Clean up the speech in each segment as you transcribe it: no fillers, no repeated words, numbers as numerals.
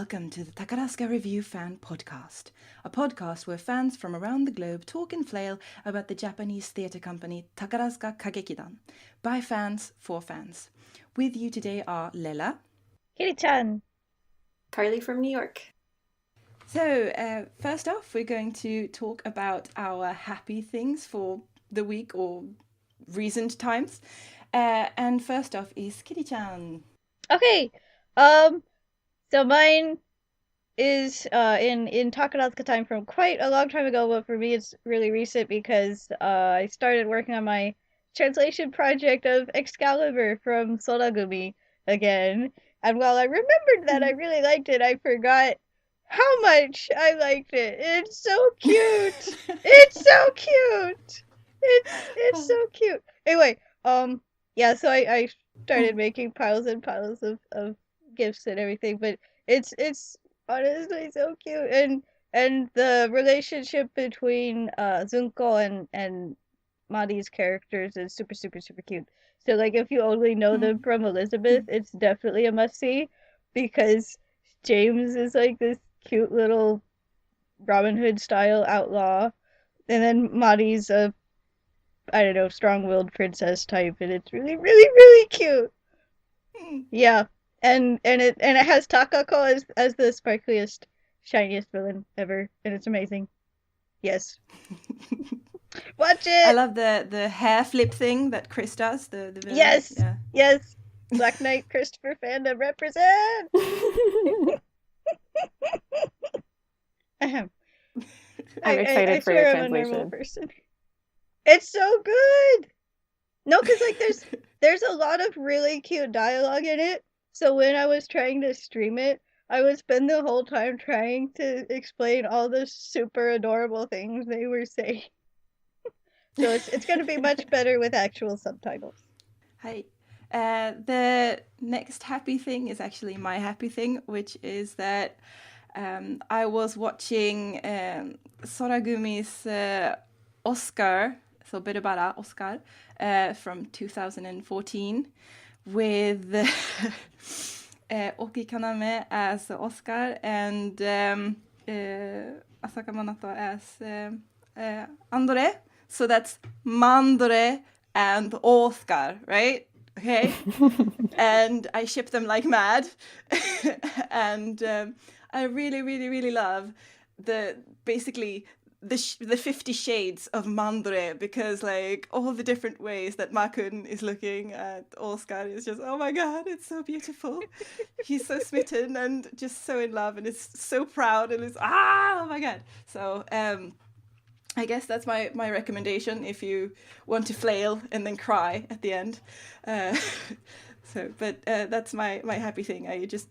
welcome to the Takarazuka Review Fan Podcast, a podcast where fans from around the globe talk and flail about the Japanese theatre company Takarazuka Kagekidan, by fans for fans. With you today are Lella, Kiri-chan, Carly from New York. So, first off, we're going to talk about our happy things for the week or recent times. And first off is Kiri-chan. Okay, so mine is in Takarazuka time from quite a long time ago, but for me it's really recent because I started working on my translation project of Excalibur from Soragumi again. And while I remembered that I really liked it, I forgot how much I liked it. It's so cute. It's so cute. It's so cute. Anyway, yeah, so I started making piles and piles of gifts and everything, but it's honestly so cute, and the relationship between Zunko and Mari's characters is super cute. So like if you only know them from Elizabeth, it's definitely a must see, because James is like this cute little Robin Hood style outlaw, and then Mari's a, I don't know, strong-willed princess type, and it's really cute. Yeah, and it has Takako as the sparkliest, shiniest villain ever, and it's amazing. Yes. Watch it! I love the hair flip thing that Chris does, the villain. Yes! Yeah. Yes! Black Knight Christopher fandom represent! I'm excited for your translation. I'm a normal person. It's so good! No, because like there's a lot of really cute dialogue in it. So when I was trying to stream it, I would spend the whole time trying to explain all the super adorable things they were saying. So it's going to be much better with actual subtitles. Hi. The next happy thing is actually my happy thing, which is that I was watching Soragumi's Oscar, so Birubara Oscar, from 2014, with Oki Kaname as Oscar and Asaka Manato as Andore. So that's Mandore and Oscar, right? Okay. And I ship them like mad. And I really love the 50 shades of Mandore, because like all the different ways that Makun is looking at Oscar is just, oh my god, it's so beautiful. He's so smitten and just so in love, and is so proud, and it's oh my god. So I guess that's my recommendation if you want to flail and then cry at the end. But that's my happy thing. I just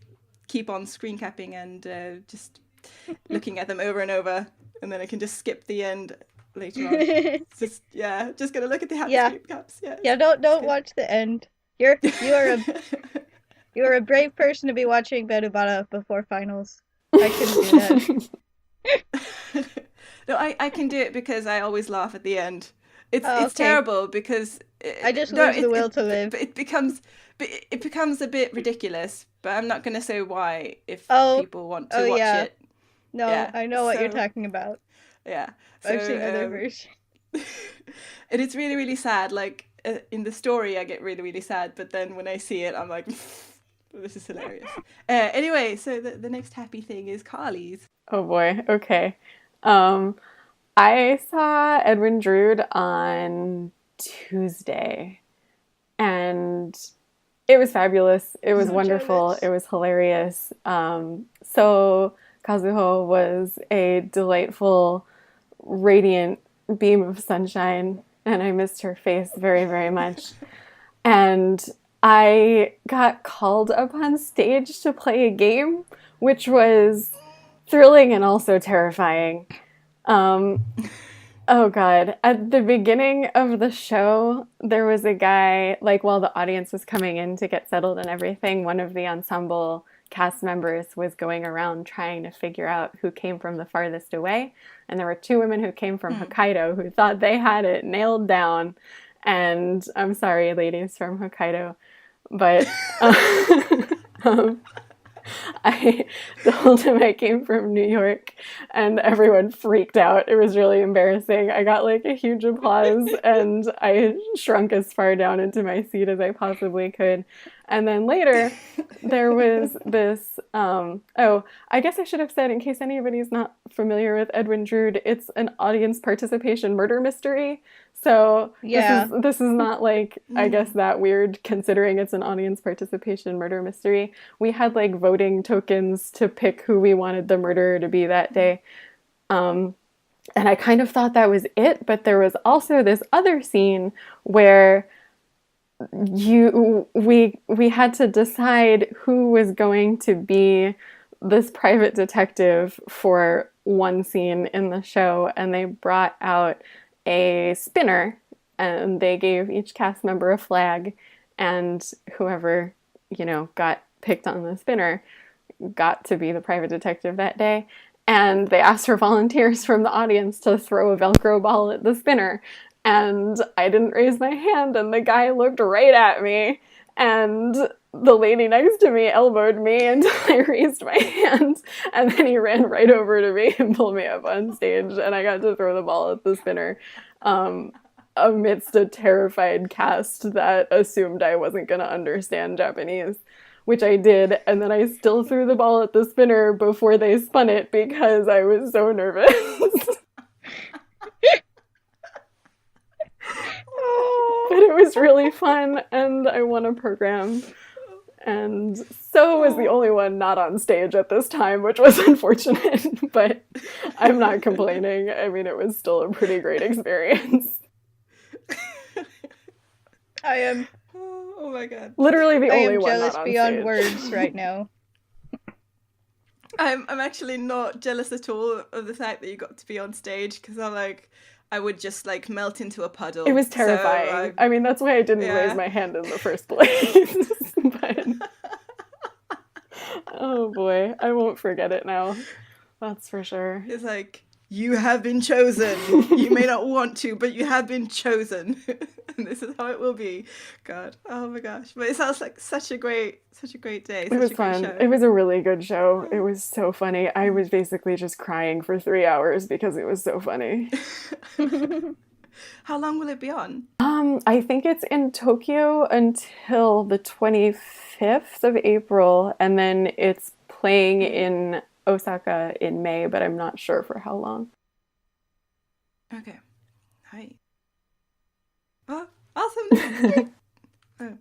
keep on screen capping and just looking at them over and over, and then I can just skip the end later on. Just gonna look at the happy screen caps. Yeah, don't watch the end. You are a brave person to be watching Berubara before finals. I couldn't do that. No, I can do it because I always laugh at the end. It's terrible because I just lose the will to live. It becomes a bit ridiculous, but I'm not going to say why if people want to watch it. No, yeah. I know what you're talking about. Yeah, I've seen other versions. And it's really sad. Like in the story, I get really sad, but then when I see it, I'm like, this is hilarious. Anyway, so the next happy thing is Carly's. Oh boy. Okay. I saw Edwin Drood on Tuesday, and it was fabulous. It was wonderful. Jealous. It was hilarious. So Kazuho was a delightful, radiant beam of sunshine, and I missed her face very much. And I got called up on stage to play a game, which was thrilling and also terrifying. Oh god, at the beginning of the show, there was a guy, like while the audience was coming in to get settled and everything, one of the ensemble cast members was going around trying to figure out who came from the farthest away, and there were two women who came from Hokkaido who thought they had it nailed down, and I'm sorry ladies from Hokkaido, but I told him I came from New York, and everyone freaked out. It was really embarrassing. I got like a huge applause, and I shrunk as far down into my seat as I possibly could. And then later, there was this, I guess I should have said, in case anybody's not familiar with Edwin Drood, it's an audience participation murder mystery. So Yeah. this is not like, I guess, that weird, considering it's an audience participation murder mystery. We had like voting tokens to pick who we wanted the murderer to be that day. And I kind of thought that was it, but there was also this other scene where we had to decide who was going to be this private detective for one scene in the show, and they brought out a spinner, and they gave each cast member a flag, and whoever, got picked on the spinner got to be the private detective that day. And they asked for volunteers from the audience to throw a Velcro ball at the spinner. And I didn't raise my hand, and the guy looked right at me, and the lady next to me elbowed me until I raised my hand, and then he ran right over to me and pulled me up on stage, and I got to throw the ball at the spinner amidst a terrified cast that assumed I wasn't going to understand Japanese, which I did, and then I still threw the ball at the spinner before they spun it because I was so nervous. But it was really fun, and I won a program. And so was the only one not on stage at this time, which was unfortunate, but I'm not complaining. I mean, it was still a pretty great experience. I am Oh my god. Literally the only one jealous not on beyond stage. words right now. I'm actually not jealous at all of the fact that you got to be on stage, because I would just like melt into a puddle. It was terrifying. I mean, that's why I didn't raise my hand in the first place. But oh boy, I won't forget it now. That's for sure. It's like, you have been chosen. You may not want to, but you have been chosen. And this is how it will be. God, oh my gosh. But it sounds like such a great day. It was fun. It was a really good show. It was so funny. I was basically just crying for 3 hours because it was so funny. How long will it be on? I think it's in Tokyo until the 25th of April, and then it's playing in Osaka in May, but I'm not sure for how long. Okay. Hi. Oh, awesome. Oh.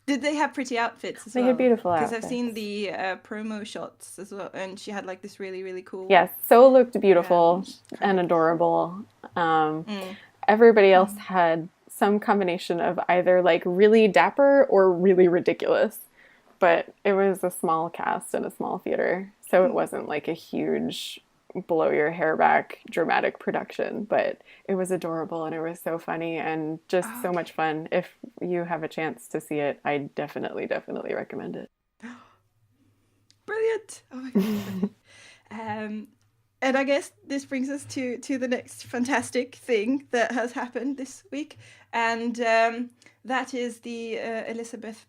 Did they have pretty outfits as well? They had beautiful outfits. Because I've seen the promo shots as well, and she had like this really, really cool... Yes, So looked beautiful and adorable. Everybody else had some combination of either like really dapper or really ridiculous. But it was a small cast in a small theater, so it wasn't like a huge blow your hair back dramatic production, but it was adorable and it was so funny and just so much fun. If you have a chance to see it, I definitely recommend it. Brilliant. Oh my god. And I guess this brings us to the next fantastic thing that has happened this week, and that is the Elizabeth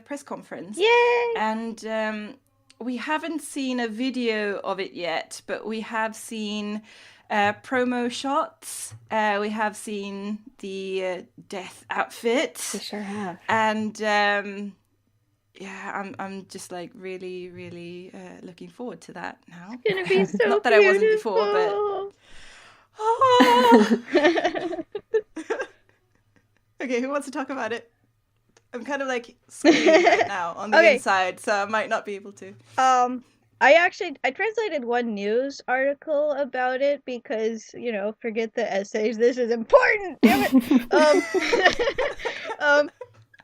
press conference. Yay! And we haven't seen a video of it yet, but we have seen promo shots. We have seen the death outfit. We sure have. And I'm just like really, really looking forward to that now. It's gonna be so Not that I wasn't before, but okay, who wants to talk about it? I'm kind of like screaming right now on the inside, so I might not be able to. I translated one news article about it because, forget the essays. This is important. Damn it.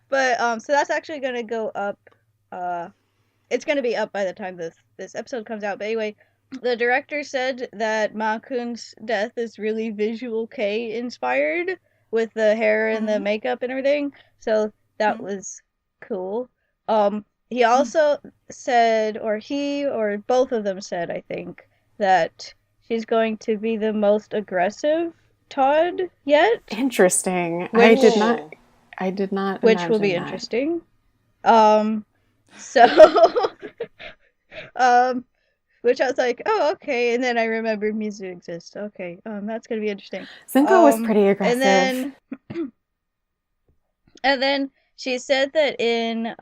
So that's actually gonna go up. It's gonna be up by the time this episode comes out. But anyway, the director said that Ma-kun's death is really Visual Kei inspired with the hair and the makeup and everything. So that was cool. He also said, or both of them said, I think, that she's going to be the most aggressive Todd yet. Interesting. I did not Which will be that. interesting. So Which I was like, oh, okay. And then I remembered Mizu exists. Okay, that's gonna be interesting. Zuko was pretty aggressive. And then she said that in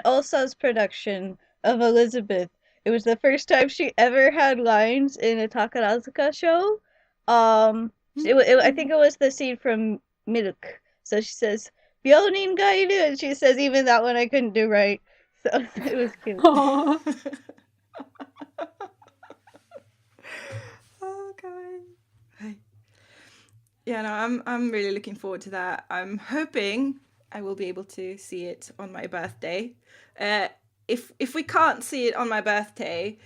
Ulsa's production of Elizabeth, it was the first time she ever had lines in a Takarazuka show. I think it was the scene from Milk. So she says, "Byonin ga iru," and she says, even that one I couldn't do right. So it was cute. Oh, God. Yeah, no, I'm really looking forward to that. I'm hoping I will be able to see it on my birthday. If we can't see it on my birthday,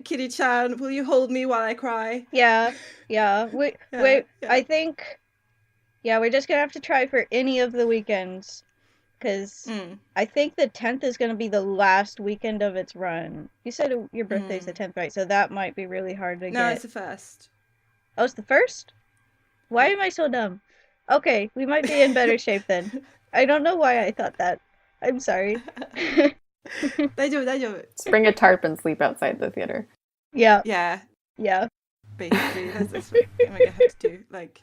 Kiri-chan, will you hold me while I cry? Yeah. Wait. I think. Yeah, we're just gonna have to try for any of the weekends, because I think the 10th is gonna be the last weekend of its run. You said your birthday's the 10th, right? So that might be really hard to get. No, it's the 1st. Oh, it's the 1st? Why am I so dumb? Okay, we might be in better shape then. I don't know why I thought that. I'm sorry. 大丈夫、大丈夫。 Just bring a tarp and sleep outside the theater. Yeah. Yeah. Basically, that's what we're gonna have to do. Like,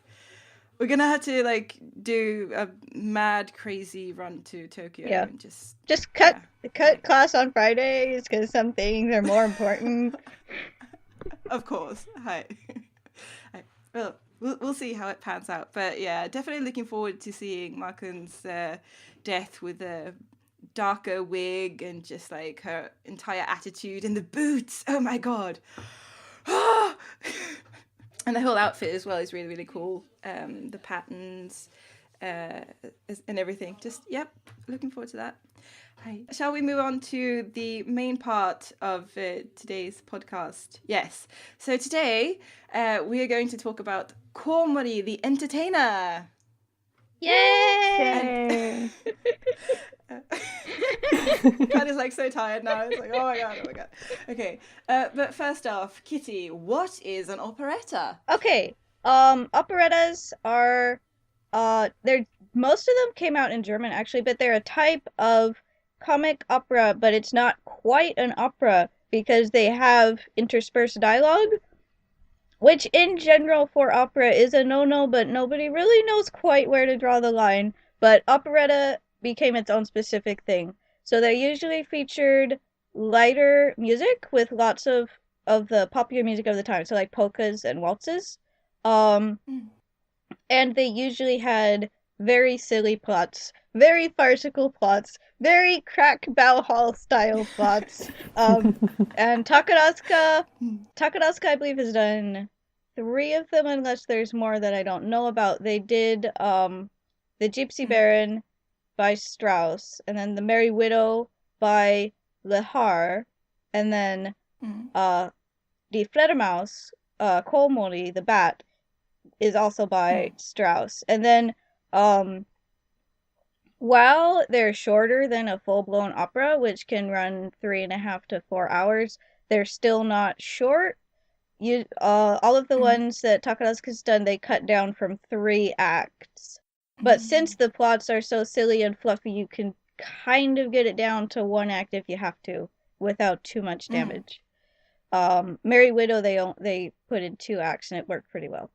we're gonna have to do a mad, crazy run to Tokyo. Yeah. And just cut class on Fridays because some things are more important. Of course. Hi. Well, we'll see how it pans out. But yeah, definitely looking forward to seeing Makun's death with a darker wig and just her entire attitude and the boots. Oh my god. And the whole outfit as well is really, really cool. The patterns and everything. Just, looking forward to that. Hi. Shall we move on to the main part of today's podcast? Yes. So today we are going to talk about Koumori, the Entertainer. Yay! Kat is so tired now. It's oh my god. Okay, but first off, Kitty, what is an operetta? Okay, operettas are, they're, most of them came out in German actually, but they're a type of comic opera, but it's not quite an opera because they have interspersed dialogue, which in general for opera is a no-no, but nobody really knows quite where to draw the line. But operetta became its own specific thing. So they usually featured lighter music with lots of the popular music of the time, so like polkas and waltzes. And they usually had very silly plots, very farcical plots, very crack bow hall style plots. And Takarazuka, I believe, has done 3 of them, unless there's more that I don't know about. They did The Gypsy Baron by Strauss, and then The Merry Widow by Lehar, and then the Fledermaus, Koumori, the bat, is also by Strauss. And then while they're shorter than a full-blown opera, which can run 3.5 to 4 hours, they're still not short. All of the ones that Takarazuka's done, they cut down from 3 acts. But since the plots are so silly and fluffy, you can kind of get it down to 1 act if you have to, without too much damage. Merry Widow, they put in 2 acts, and it worked pretty well.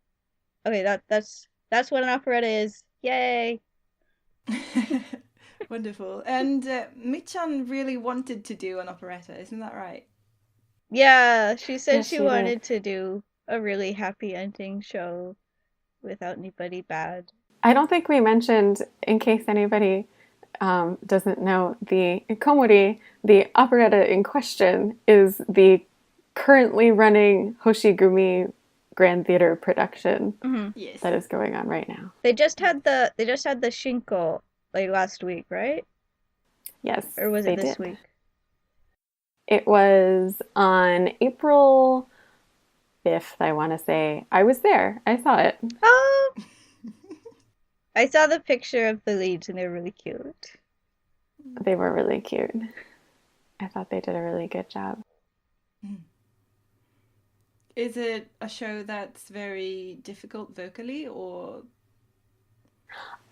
Okay, that's what an operetta is. Yay! Wonderful. And Michan really wanted to do an operetta, isn't that right? Yeah, she said Yes, she she wanted did. to do a really happy ending show without anybody bad. I don't think we mentioned, in case anybody doesn't know, the Koumori, the operetta in question, is the currently running Hoshigumi Grand Theater production Yes. that is going on right now. They just had the Shinko last week, right? Yes, Or was they it this did. week? It was on April 5th, I want to say. I was there. I saw it. Oh! I saw the picture of the leads and they're really cute. They were really cute. I thought they did a really good job. Is it a show that's very difficult vocally, or?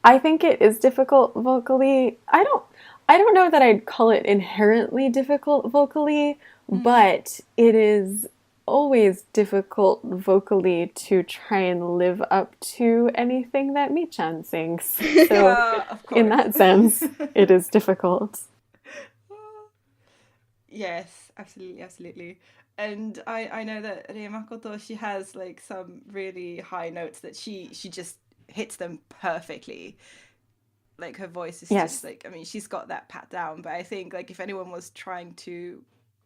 I think it is difficult vocally. I don't know that I'd call it inherently difficult vocally, but it is always difficult vocally to try and live up to anything that Michan sings. So Of course. in that sense, it is difficult. Yes, absolutely, absolutely. And I know that Rei Makoto, she has like some really high notes that she just hits them perfectly. Like her voice is Yes. just like, I mean, she's got that pat down, but I think like if anyone was trying to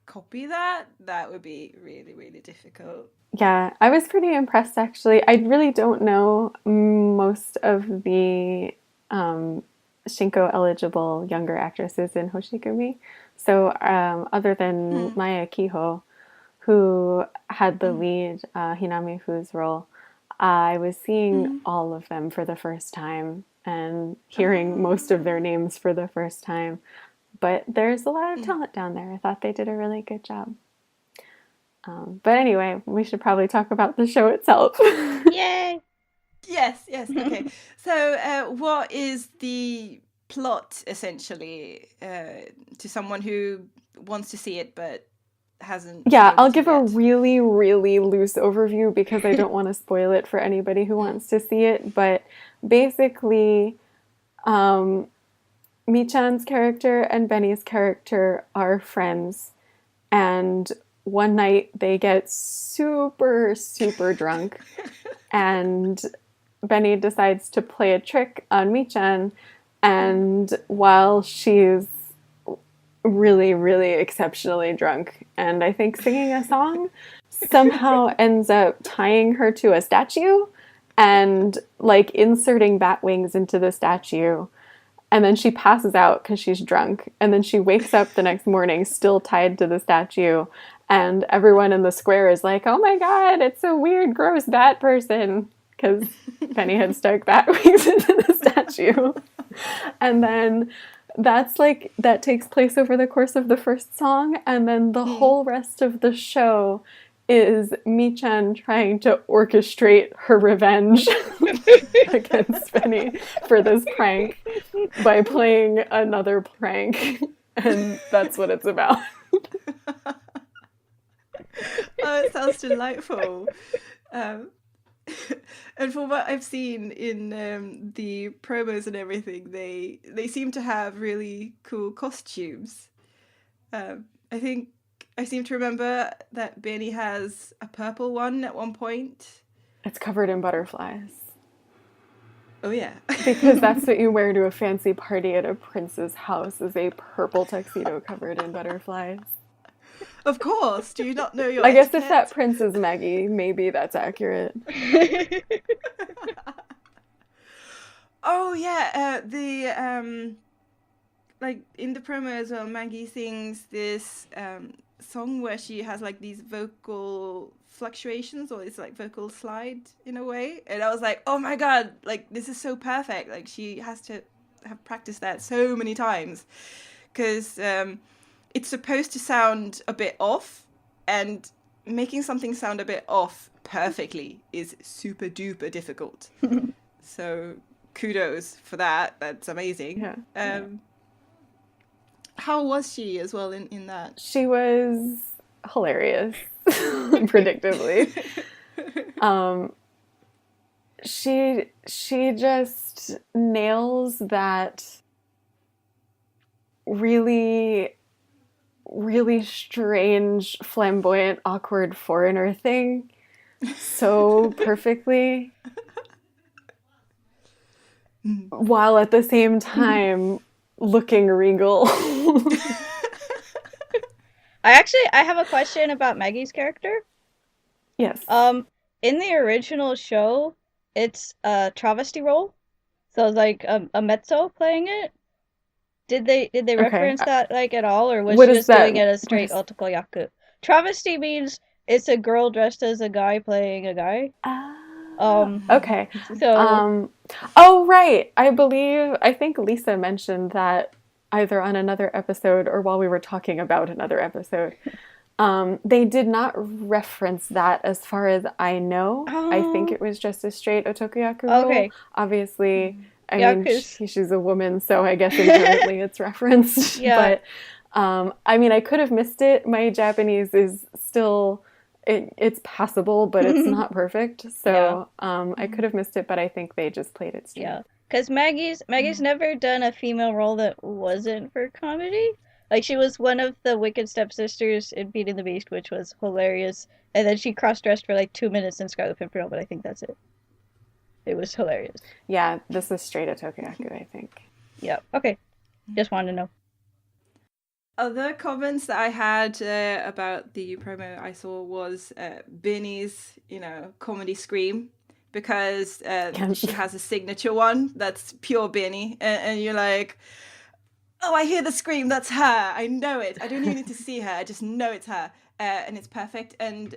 copy that, that would be really, really difficult. Yeah, I was pretty impressed actually. I really don't know most of the Shinko eligible younger actresses in Hoshigumi. So other than Maya Kiho, who had the lead Hinami Fu's role, I was seeing all of them for the first time and hearing most of their names for the first time. But there's a lot of talent down there. I thought they did a really good job. But anyway, we should probably talk about the show itself. Yay! Yes, okay. So what is the plot, essentially, to someone who wants to see it but hasn't... Yeah, been I'll able to give a yet? really, really loose overview because I don't want to spoil it for anybody who wants to see it. But basically, Michan's character and Benny's character are friends. And one night they get super, super drunk. And Benny decides to play a trick on Michan. And while she's really, really exceptionally drunk, and I think singing a song, somehow ends up tying her to a statue and like inserting bat wings into the statue. And then she passes out because she's drunk. And then she wakes up the next morning still tied to the statue. And everyone in the square is like, oh my god, it's a weird, gross bat person. Because Benny had stuck bat wings into the statue. And then that takes place over the course of the first song. And then the whole rest of the show is Michan trying to orchestrate her revenge against Benny for this prank by playing another prank. And that's what it's about. Oh, it sounds delightful. And from what I've seen in the promos and everything, they seem to have really cool costumes. I think I seem to remember that Benny has a purple one at one point. It's covered in butterflies. Oh yeah. Because that's what you wear to a fancy party at a prince's house, is a purple tuxedo covered in butterflies. Of course. Do you not know your I guess if etiquette? that prince is Magee, maybe that's accurate. Oh yeah, like in the promo as well, Magee sings this song where she has like these vocal fluctuations, or it's like vocal slide in a way, and I was like, oh my god, like this is so perfect. Like she has to have practiced that so many times, because it's supposed to sound a bit off, and making something sound a bit off perfectly is super duper difficult. So kudos for that. That's amazing. Yeah. How was she as well in that? She was hilarious, predictably. She just nails that really, really strange, flamboyant, awkward foreigner thing so perfectly, while at the same time looking regal. I have a question about Maggie's character. Yes. In the original show, it's a travesty role, so it's like a mezzo playing it. Did they reference that like at all, or was What she is just that? doing it as straight otokoyaku? Travesty means it's a girl dressed as a guy playing a guy. Okay. So oh right. I think Lisa mentioned that either on another episode or while we were talking about another episode. They did not reference that as far as I know. I think it was just a straight otokoyaku role. Okay. Obviously, I Yeah, mean, 'cause- she's a woman, so I guess inherently it's referenced. Yeah. But I mean, I could have missed it. My Japanese is still it's passable, but it's not perfect. So I could have missed it, but I think they just played it straight. Yeah, because Maggie's never done a female role that wasn't for comedy. Like she was one of the Wicked Stepsisters in Beauty and the Beast, which was hilarious, and then she cross-dressed for like 2 minutes in Scarlet Pimpernel, but I think that's it. It was hilarious. Yeah, this is straight at Tokigaku, I think. Yeah. Okay. Just wanted to know. Other comments that I had about the promo I saw was Binny's, comedy scream, because she has a signature one that's pure Binny, and you're like, oh, I hear the scream, that's her, I know it, I don't even need to see her, I just know it's her, and it's perfect. And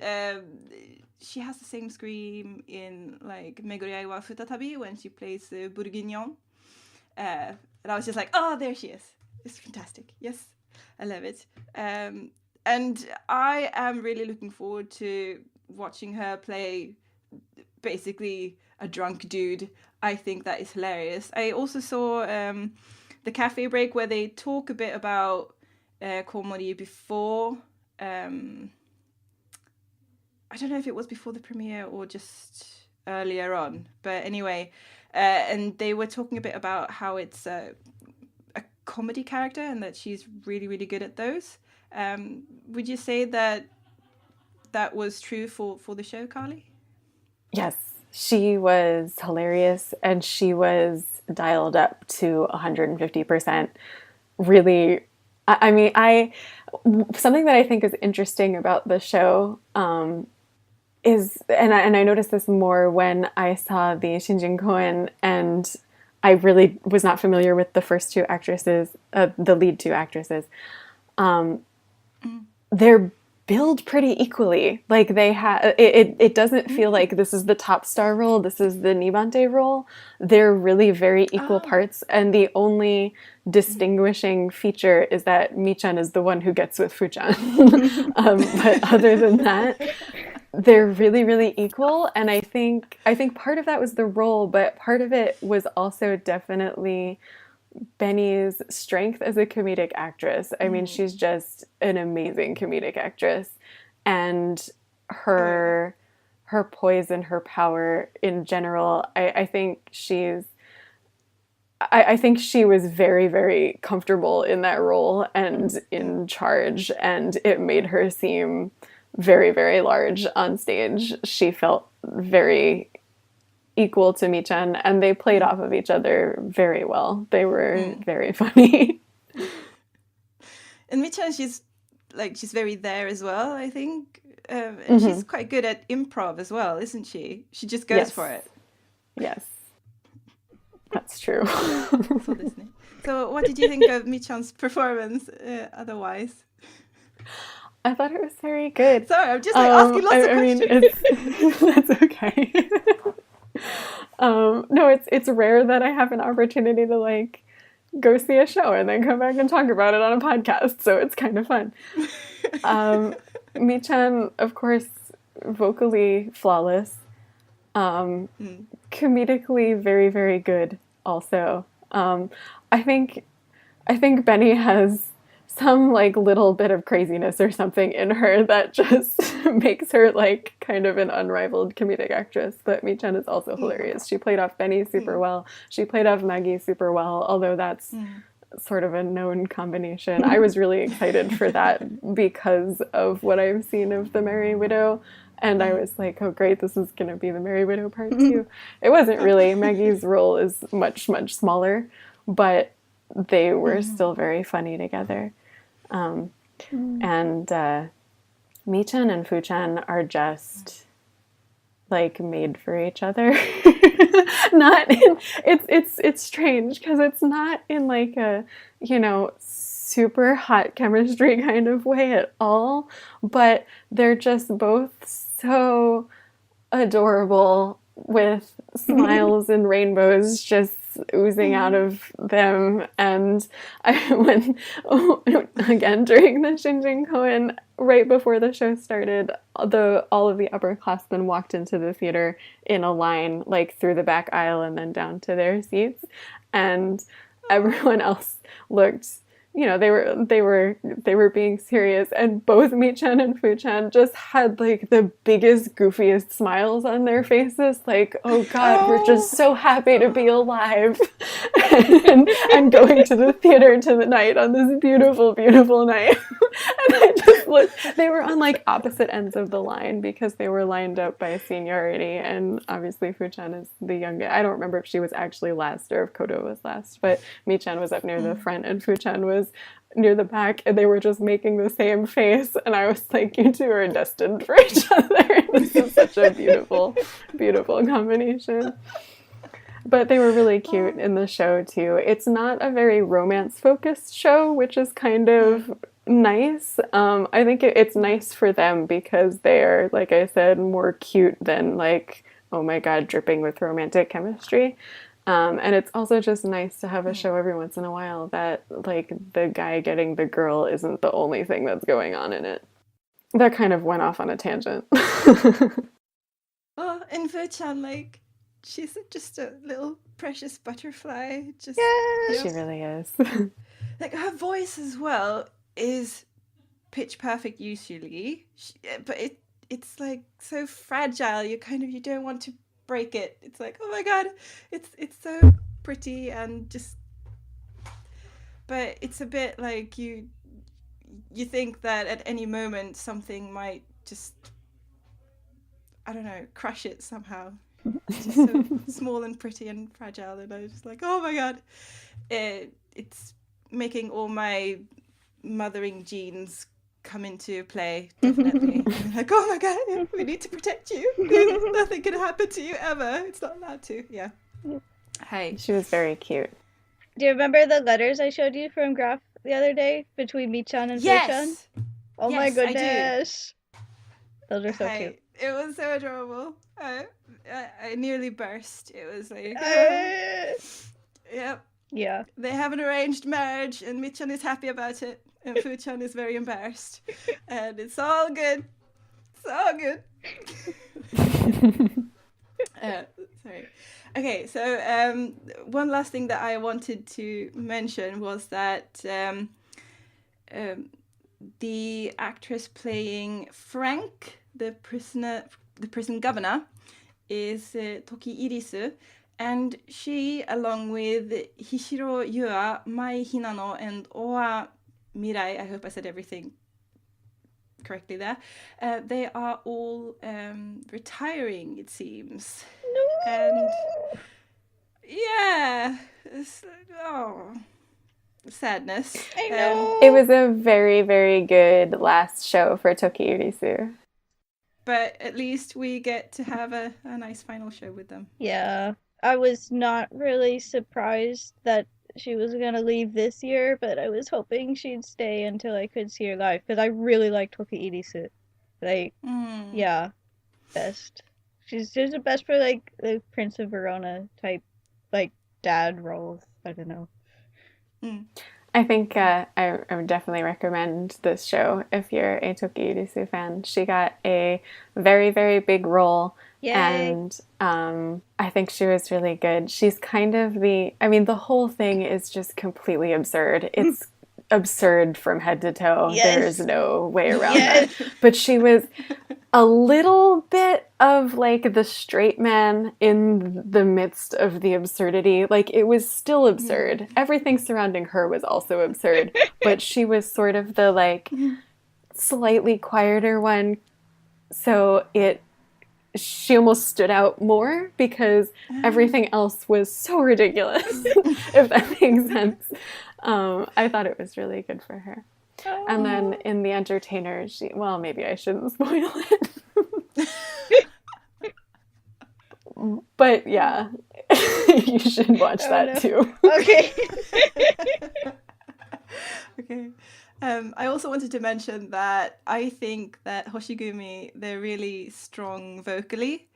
she has the same scream in like Meguriai wa Futatabi when she plays Bourguignon, and I was just like, oh, there she is, it's fantastic, yes. I love it. And I am really looking forward to watching her play basically a drunk dude. I think that is hilarious. I also saw the cafe break where they talk a bit about Koumori before. I don't know if it was before the premiere or just earlier on. But anyway, and they were talking a bit about how it's a comedy character and that she's really, really good at those. Would you say that was true for the show, Carly? Yes, she was hilarious and she was dialed up to 150%. Really, I mean, something that I think is interesting about the show is, and I noticed this more when I saw the Shinjin Koen, and I really was not familiar with the first two actresses, the lead two actresses. They're billed pretty equally. Like they have, it doesn't feel like this is the top star role, this is the Nibante role. They're really very equal parts, and the only distinguishing feature is that Michan is the one who gets with Fuchan. But other than that, they're really, really equal, and I think part of that was the role, but part of it was also definitely Benny's strength as a comedic actress. I mean, she's just an amazing comedic actress, and her poise and her power in general. I think she was very, very comfortable in that role and in charge, and it made her seem very, very large on stage. She felt very equal to Michan, and they played off of each other very well. They were very funny. And Michan, she's very there as well, I think. And she's quite good at improv as well, isn't she? She just goes for it. Yes. That's true. So what did you think of Michan's performance otherwise? I thought it was very good. Sorry, I'm just asking lots of questions. That's okay. No, it's rare that I have an opportunity to go see a show and then come back and talk about it on a podcast, so it's kind of fun. Michan, of course, vocally flawless, comedically very, very good also. I think Benny has some little bit of craziness or something in her that just makes her kind of an unrivaled comedic actress. But Michan is also hilarious. She played off Benny super well. She played off Magee super well, although that's sort of a known combination. I was really excited for that because of what I've seen of the Merry Widow. And I was like, oh great, this is going to be the Merry Widow part 2. It wasn't really. Maggie's role is much, much smaller, but they were still very funny together. And Michan and Fuchan are just made for each other. Not in it's strange because it's not in a super hot chemistry kind of way at all, but they're just both so adorable with smiles and rainbows just oozing out of them. And again, during the Shinjin Koen, right before the show started, all of the upperclassmen walked into the theater in a line, like through the back aisle and then down to their seats. And everyone else looked, they were being serious, and both Mi-chan and Fu-chan just had like the biggest, goofiest smiles on their faces, like, oh god, we're just so happy to be alive and going to the theater tonight on this beautiful, beautiful night. And I just looked, they were on like opposite ends of the line because they were lined up by seniority, and obviously Fu-chan is the youngest. I don't remember if she was actually last or if Koto was last, but Mi-chan was up near the front and Fu-chan was near the back, and they were just making the same face, and I was like, you two are destined for each other. This is such a beautiful, beautiful combination. But they were really cute in the show too. It's not a very romance focused show, which is kind of nice. I think it's nice for them because they're, like I said, more cute than like, oh my god, dripping with romantic chemistry. And it's also just nice to have a show every once in a while that like the guy getting the girl isn't the only thing that's going on in it. That kind of went off on a tangent. Oh, and Fu-chan, like, she's just a little precious butterfly. Just Yeah. She really is. like her voice as well is pitch perfect usually, but it's like so fragile. You don't want to break it. It's like, oh my god, it's so pretty and just, but it's a bit like you think that at any moment something might just, I don't know, crush it somehow. It's just so small and pretty and fragile, and I was just like, oh my god, it's making all my mothering genes come into play, definitely. Like, oh my god, we need to protect you. Nothing can happen to you ever. It's not allowed to. Yeah. Hey. She was very cute. Do you remember the letters I showed you from Graph the other day between Mi-chan and Fu-chan? Yes. Oh my Yes, I do. goodness. Those are so cute. It was so adorable. I nearly burst. It was like, yep. Yeah. They have an arranged marriage, and Mi-chan is happy about it, and Fu-chan is very embarrassed, and it's all good. It's all good. Sorry. Okay, so one last thing that I wanted to mention was that the actress playing Frank, the prison governor, is Toki Irisu. And she, along with Hishiro Yua, Mai Hinano, and Oa Mirai, I hope I said everything correctly there, they are all retiring, it seems. No. And yeah, sadness. I know. It was a very, very good last show for Toki Irisu. But at least we get to have a nice final show with them. Yeah. I was not really surprised that she was going to leave this year, but I was hoping she'd stay until I could see her live, because I really like Toki Irisu. Like, yeah, best. She's the best for, like, the Prince of Verona type, like, dad roles. I don't know. I think I would definitely recommend this show if you're a Toki Irisu fan. She got a very, very big role. Yay. And I think she was really good. She's kind of the whole thing is just completely absurd. It's absurd from head to toe. Yes. There's no way around that. But she was a little bit of like the straight man in the midst of the absurdity. Like, it was still absurd. Everything surrounding her was also absurd. But she was sort of the like slightly quieter one. So she almost stood out more because everything else was so ridiculous, if that makes sense. I thought it was really good for her. Oh. And then in The Entertainer, maybe I shouldn't spoil it. But yeah, you should watch that too. Okay. Okay. I also wanted to mention that I think that Hoshigumi, they're really strong vocally.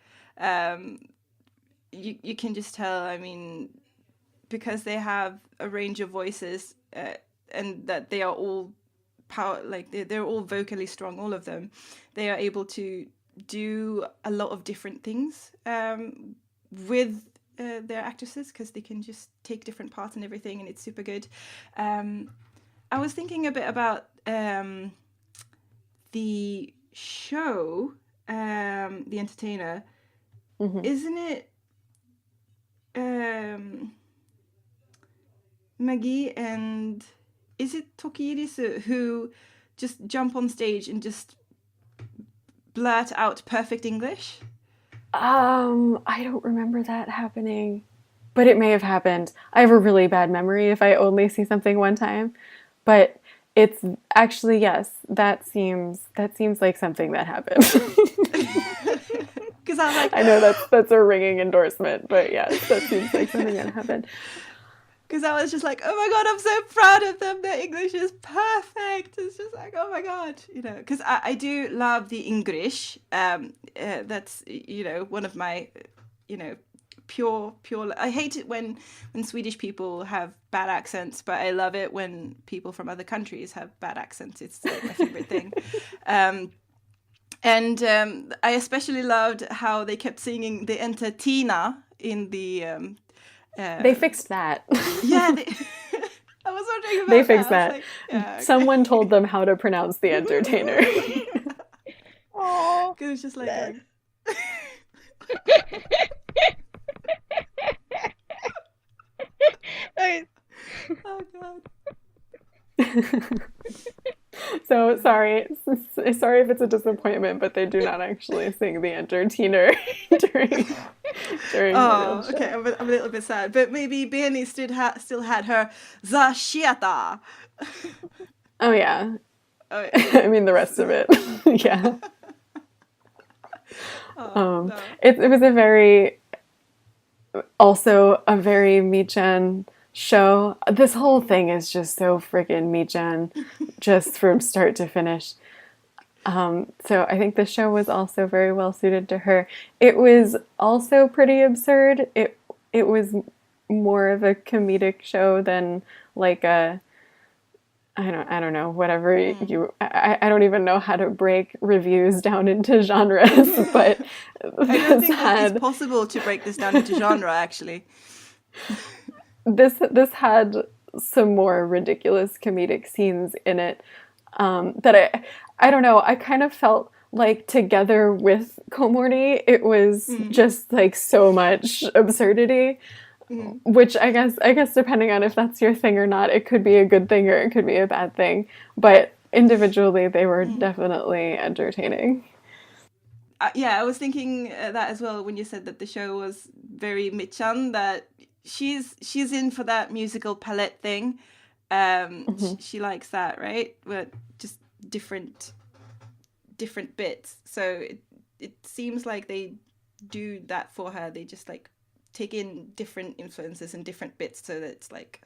You can just tell, I mean, because they have a range of voices, and that they are all they're all vocally strong, all of them. They are able to do a lot of different things with their actresses, because they can just take different parts and everything, and it's super good. I was thinking a bit about the show, The Entertainer. Isn't it Magee and is it Toki Irisu who just jump on stage and just blurt out perfect English? I don't remember that happening, but it may have happened. I have a really bad memory if I only see something one time, but it's actually, yes, that seems like something that happened. Because I'm like, I know that's a ringing endorsement, but yes, that seems like something that happened. Because I was just like, oh my God, I'm so proud of them. Their English is perfect. It's just like, oh my God, because I do love the English. That's, one of my, pure. I hate it when Swedish people have bad accents, but I love it when people from other countries have bad accents. It's like my favorite thing. And I especially loved how they kept singing the Entertainer in the... they fixed that. Yeah, I was wondering about they fixed that. Like, yeah. Someone told them how to pronounce the Entertainer. Oh, it was just like going... Okay. Oh God. So sorry if it's a disappointment, but they do not actually sing the Entertainer during Oh, okay. I'm a little bit sad, but maybe Benny still had her the Shiata. Oh yeah. Oh, yeah. I mean the rest of it. Yeah. No. It was also a very Michan show. This whole thing is just so freaking Michan, just from start to finish. So I think the show was also very well suited to her. It was also pretty absurd. It was more of a comedic show than like a I don't know, whatever I don't even know how to break reviews down into genres, but I don't think it's possible to break this down into genre, actually. This had some more ridiculous comedic scenes in it that I don't know, I kind of felt like together with Koumori, it was just like so much absurdity. Which I guess depending on if that's your thing or not, it could be a good thing or it could be a bad thing. But individually, they were definitely entertaining. Yeah, I was thinking that as well when you said that the show was very Michan, that she's in for that musical palette thing. She likes that, right? But just different bits. So it seems like they do that for her. They just like take in different influences and different bits, so that it's like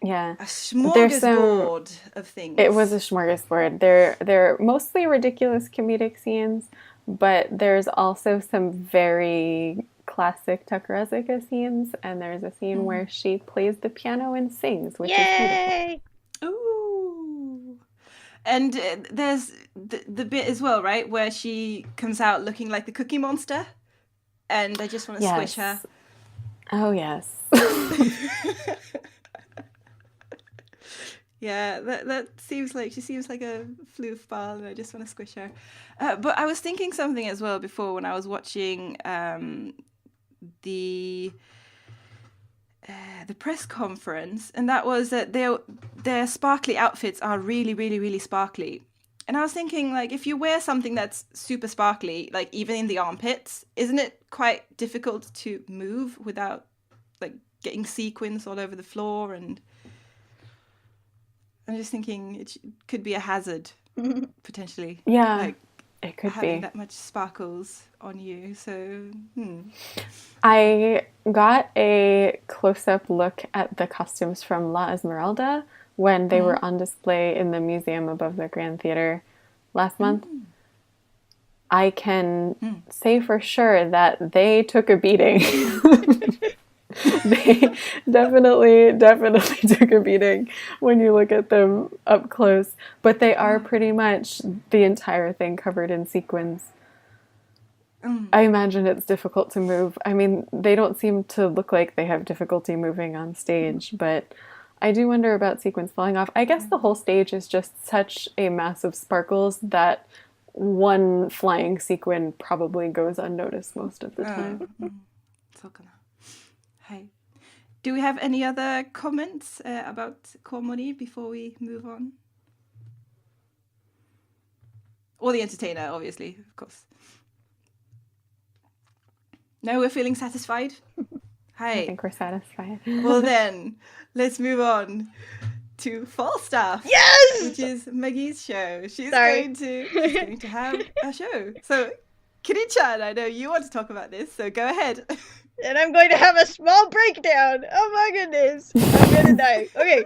a smorgasbord of things. It was a smorgasbord. They're mostly ridiculous comedic scenes, but there's also some very classic Takarazuka scenes, and there's a scene where she plays the piano and sings, which is beautiful. Ooh. And there's the bit as well, right, where she comes out looking like the Cookie Monster. And I just want to squish her. Oh, yes. Yeah, that seems like, she seems like a floofball, and I just want to squish her. But I was thinking something as well before when I was watching the press conference, and that was that their sparkly outfits are really, really, really sparkly. And I was thinking, like, if you wear something that's super sparkly, like even in the armpits, isn't it quite difficult to move without, like, getting sequins all over the floor? And I'm just thinking it could be a hazard, potentially. Yeah, like, it could having be. that much sparkles on you. So, I got a close-up look at the costumes from La Esmeralda when they were on display in the museum above the Grand Theater last month. I can say for sure that they took a beating. They definitely took a beating when you look at them up close. But they are pretty much the entire thing covered in sequins. I imagine it's difficult to move. I mean, they don't seem to look like they have difficulty moving on stage, but I do wonder about sequins falling off. I guess the whole stage is just such a mass of sparkles that one flying sequin probably goes unnoticed most of the time. Hi. Do we have any other comments about Koumori before we move on? Or the entertainer, obviously, of course. No, we're feeling satisfied? Hi. I think we're satisfied. Well then, let's move on to Falstaff. Yes! Which is Magee's show. She's going to have a show. So, Kiri-chan, I know you want to talk about this, so go ahead. And I'm going to have a small breakdown. Oh my goodness. I'm gonna die. Okay.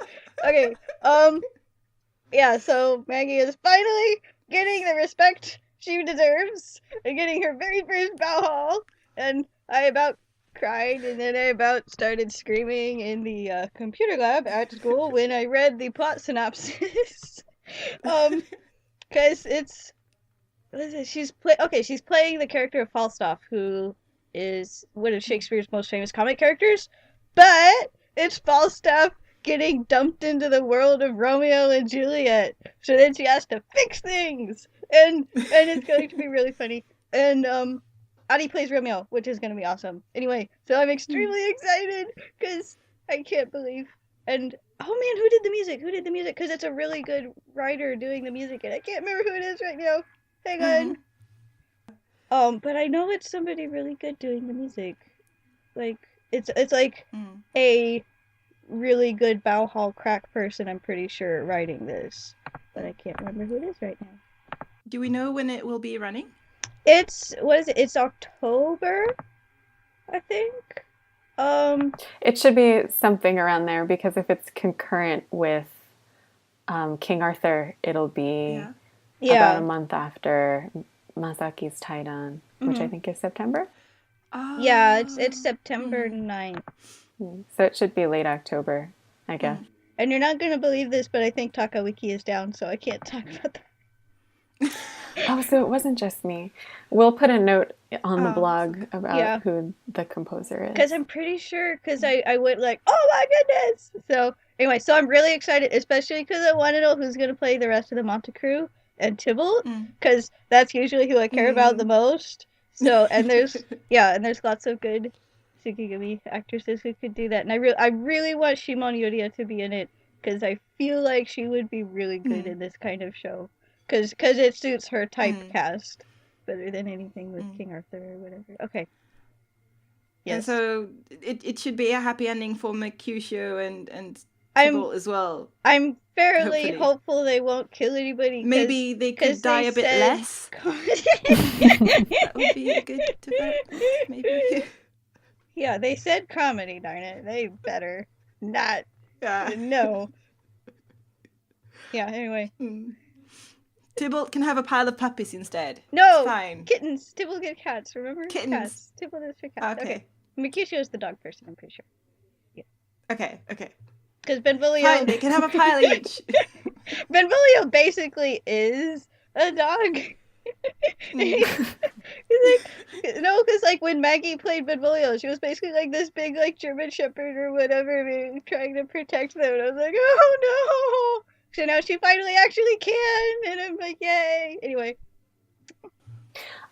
Yeah, so Magee is finally getting the respect she deserves and getting her very first bow haul. And I about cried, and then I about started screaming in the computer lab at school when I read the plot synopsis. Because it's... What is it? She's playing the character of Falstaff, who is one of Shakespeare's most famous comic characters, but it's Falstaff getting dumped into the world of Romeo and Juliet. So then she has to fix things, and it's going to be really funny. And Adi plays Romeo, which is going to be awesome. Anyway, so I'm extremely excited because I can't believe. And oh man, who did the music? Because it's a really good writer doing the music, and I can't remember who it is right now. Hang on. But I know it's somebody really good doing the music. Like it's like a really good bow hall crack person, I'm pretty sure, writing this. But I can't remember who it is right now. Do we know when it will be running? It's It's October, I think. It should be something around there, because if it's concurrent with King Arthur, it'll be about a month after Masaki's Taidan, which I think is September. Yeah, it's September 9th. So it should be late October, I guess. And you're not going to believe this, but I think Takawiki is down, so I can't talk about that. Oh, so it wasn't just me. We'll put a note on the blog about who the composer is. Because I'm pretty sure, because I went like, oh my goodness! So, anyway, so I'm really excited, especially because I want to know who's going to play the rest of the Monte Crew and Tybalt, because that's usually who I care about the most. So, and there's lots of good Tsukigami actresses who could do that. And I really want Shimon Yuria to be in it, because I feel like she would be really good in this kind of show. Because it suits her typecast better than anything with King Arthur or whatever. Okay. Yes. And so it should be a happy ending for Mercutio and Tybalt as well. I'm fairly hopeful they won't kill anybody. Maybe they could die a bit less. That would be a good development, maybe. Yeah, they said comedy, darn it. They better not. No. Yeah, anyway. Tybalt can have a pile of puppies instead. No! It's fine. Kittens. Tybalt get cats, remember? Kittens. Cats. Tybalt is for cats. Okay. Mercutio is the dog person, I'm pretty sure. Yeah. Okay. Because Benvolio... Fine, they can have a pile each. Benvolio basically is a dog. Because like when Magee played Benvolio, she was basically like this big like German Shepherd or whatever, trying to protect them. And I was like, oh no! So now she finally actually can, and I'm like, yay! Anyway.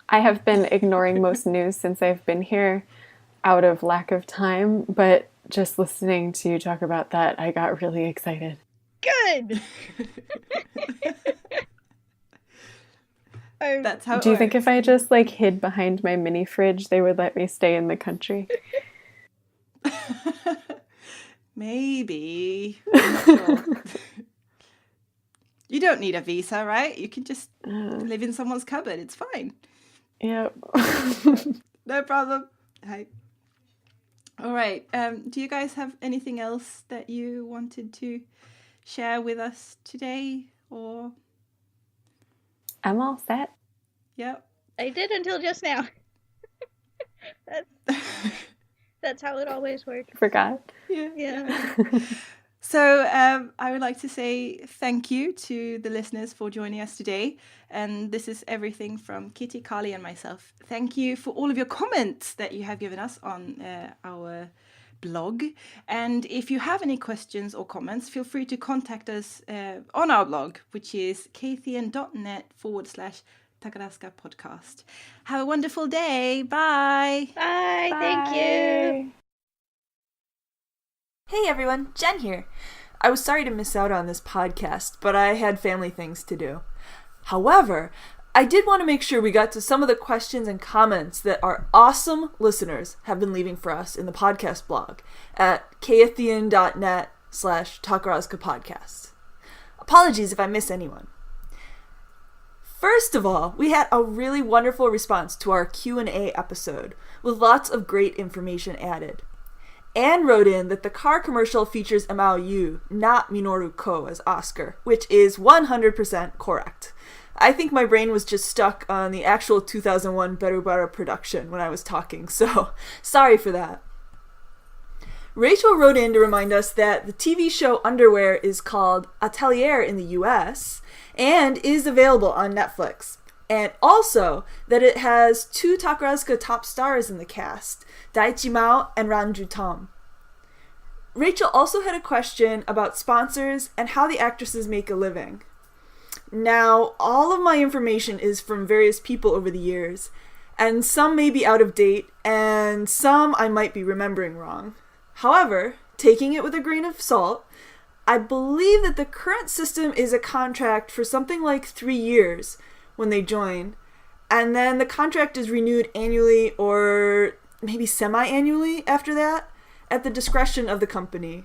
I have been ignoring most news since I've been here out of lack of time, but just listening to you talk about that, I got really excited. Good! That's how it Do you works. think if I just like hid behind my mini fridge, they would let me stay in the country? Maybe. I'm not sure. You don't need a visa, right? You can just live in someone's cupboard. It's fine. Yep. No problem. Hi. All right. Do you guys have anything else that you wanted to share with us today? Or I'm all set. Yep. I did until just now. That's how it always works. Forgot. Yeah. So I would like to say thank you to the listeners for joining us today. And this is everything from Kitty, Carly, and myself. Thank you for all of your comments that you have given us on our blog. And if you have any questions or comments, feel free to contact us on our blog, which is kathian.net/Takarazuka podcast. Have a wonderful day. Bye. Bye. Thank you. Hey everyone, Jen here. I was sorry to miss out on this podcast, but I had family things to do. However, I did want to make sure we got to some of the questions and comments that our awesome listeners have been leaving for us in the podcast blog at kathian.net/Takarazuka podcast. Apologies if I miss anyone. First of all, we had a really wonderful response to our Q&A episode with lots of great information added. Anne wrote in that the car commercial features Amao Yu, not Minoru Ko as Oscar, which is 100% correct. I think my brain was just stuck on the actual 2001 Berubara production when I was talking, so sorry for that. Rachel wrote in to remind us that the TV show Underwear is called Atelier in the US and is available on Netflix. And also that it has 2 Takarazuka top stars in the cast, Daichi Mao and Ranju Tom. Rachel also had a question about sponsors and how the actresses make a living. Now, all of my information is from various people over the years, and some may be out of date, and some I might be remembering wrong. However, taking it with a grain of salt, I believe that the current system is a contract for something like 3 years when they join, and then the contract is renewed annually or maybe semi-annually after that, at the discretion of the company.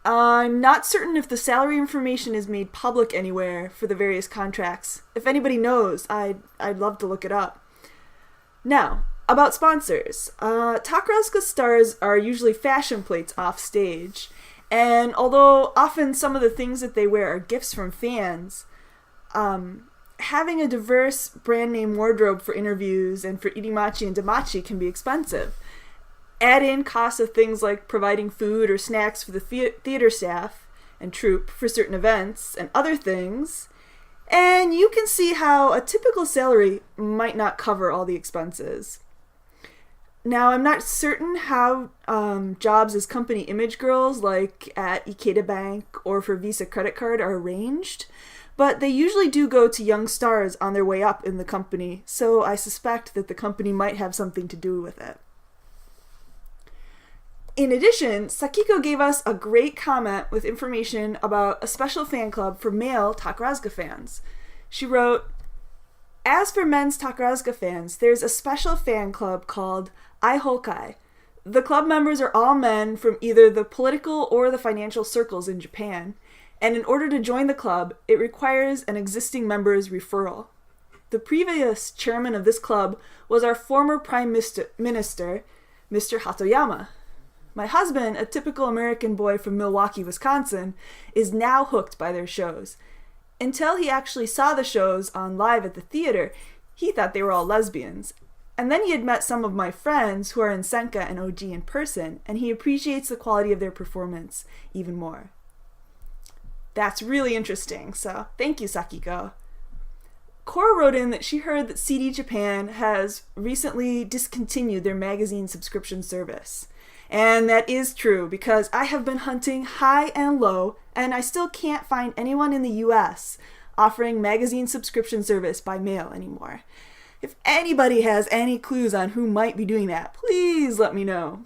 I'm not certain if the salary information is made public anywhere for the various contracts. If anybody knows, I'd love to look it up. Now, about sponsors. Takarazuka stars are usually fashion plates off stage, and although often some of the things that they wear are gifts from fans, having a diverse brand name wardrobe for interviews and for irimachi and damachi can be expensive. Add in costs of things like providing food or snacks for the theater staff and troupe for certain events and other things, and you can see how a typical salary might not cover all the expenses. Now, I'm not certain how jobs as company image girls, like at Ikeda Bank or for Visa credit card, are arranged, but they usually do go to young stars on their way up in the company, so I suspect that the company might have something to do with it. In addition, Sakiko gave us a great comment with information about a special fan club for male Takarazuka fans. She wrote, "As for men's Takarazuka fans, there's a special fan club called Aihokai. The club members are all men from either the political or the financial circles in Japan, and in order to join the club, it requires an existing member's referral. The previous chairman of this club was our former Prime Minister, Mr. Hatoyama. My husband, a typical American boy from Milwaukee, Wisconsin, is now hooked by their shows. Until he actually saw the shows on live at the theater, he thought they were all lesbians. And then he had met some of my friends who are in Senka and OG in person, and he appreciates the quality of their performance even more." That's really interesting, so thank you, Sakiko. Cora wrote in that she heard that CD Japan has recently discontinued their magazine subscription service. And that is true, because I have been hunting high and low, and I still can't find anyone in the US offering magazine subscription service by mail anymore. If anybody has any clues on who might be doing that, please let me know.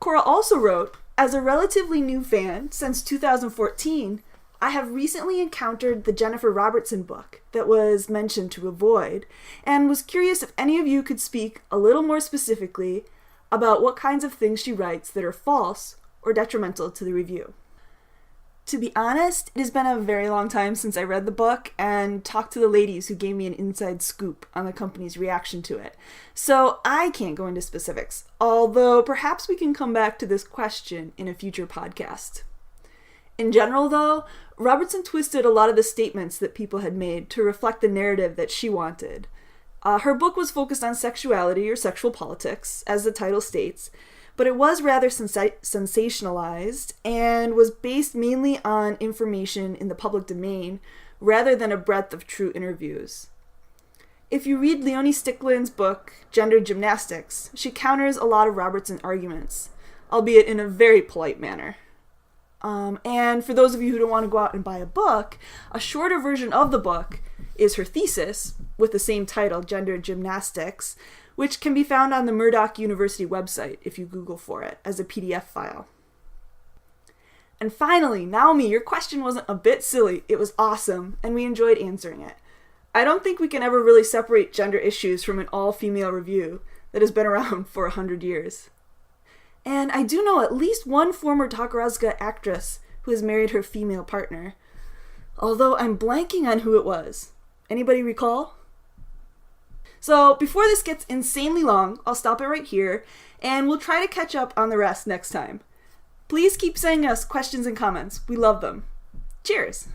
Cora also wrote, "As a relatively new fan, since 2014, I have recently encountered the Jennifer Robertson book that was mentioned to avoid, and was curious if any of you could speak a little more specifically about what kinds of things she writes that are false or detrimental to the review." To be honest, it has been a very long time since I read the book and talked to the ladies who gave me an inside scoop on the company's reaction to it, so I can't go into specifics, although perhaps we can come back to this question in a future podcast. In general, though, Robertson twisted a lot of the statements that people had made to reflect the narrative that she wanted. Her book was focused on sexuality or sexual politics, as the title states, but it was rather sensationalized and was based mainly on information in the public domain rather than a breadth of true interviews. If you read Leonie Sticklin's book, Gender Gymnastics, she counters a lot of Robertson arguments, albeit in a very polite manner. And for those of you who don't want to go out and buy a book, a shorter version of the book is her thesis with the same title, Gender Gymnastics, which can be found on the Murdoch University website if you Google for it as a PDF file. And finally, Naomi, your question wasn't a bit silly. It was awesome, and we enjoyed answering it. I don't think we can ever really separate gender issues from an all-female review that has been around for 100 years. And I do know at least one former Takarazuka actress who has married her female partner, although I'm blanking on who it was. Anybody recall? So before this gets insanely long, I'll stop it right here, and we'll try to catch up on the rest next time. Please keep sending us questions and comments. We love them. Cheers!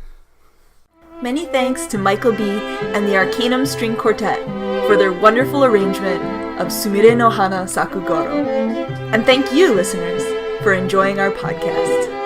Many thanks to Michael B. and the Arcanum String Quartet for their wonderful arrangement of Sumire no Hana Sakugoro. And thank you, listeners, for enjoying our podcast.